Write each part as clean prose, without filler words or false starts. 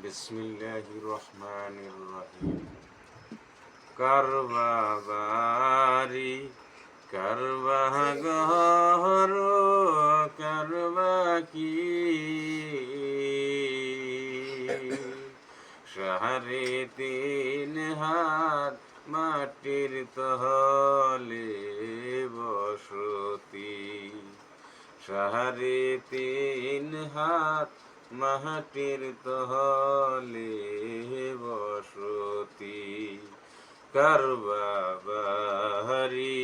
বিসমিল্লাহির রহমানির রহিম। কারবা বাড়ি কারবা ঘর কারবা কি সাহারে তিন হাত মাটির তহলে বসতি সাহারে তিন হাত মাটির তহলে বসতি কারবা বাড়ি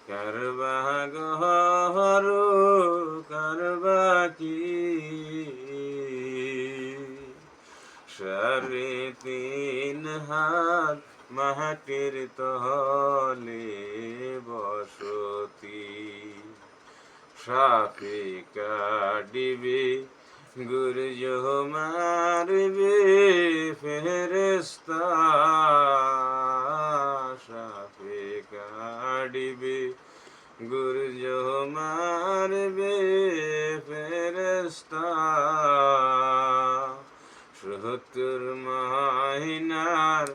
কারবা ঘর কারবা কি সাড়ে তিন হাত মাটির তহলে বসতি সাপে কাটিবে গুরজ মারবে ফেরেস্তা সাপে কাটিবে গুরজ মারবে ফেরেস্তা ৭০ মহিনার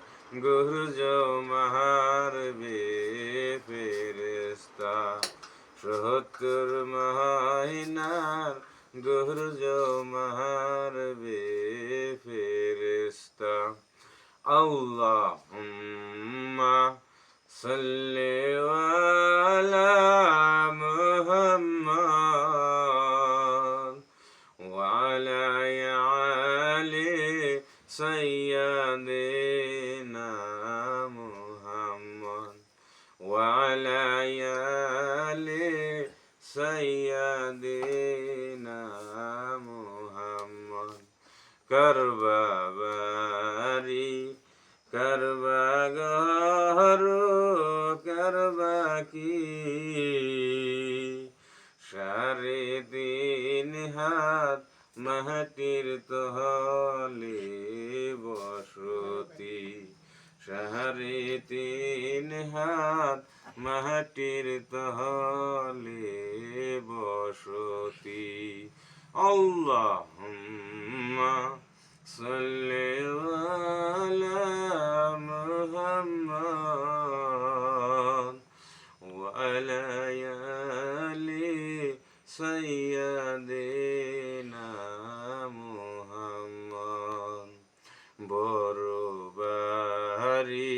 গুরজ মারবে ফেরেস্তা ৭০ মহিনার গুরজ মারবে ফেরেস্তা আল্লাহুম্মা সাল্লি আলা মুহাম্মাদ ওয়া আলা আলি সাইয়্যিদিনা মুহাম্মদ ওয়া আলা আলি সাইয়্যিদিনা মুহাম্মদ কারবা বাড়ি কারবা ঘর কারবা কি সাড়ে তিন হাত মাটির তহলে বসতি সাড়ে তিন হাত মাটির তহলে বসতি আল্লাহুম্মা সাল্লি আলা মুহাম্মাদ ওয়া আলা আলি সাইয়্যিদিনা মুহাম্মদ বড় বাড়ি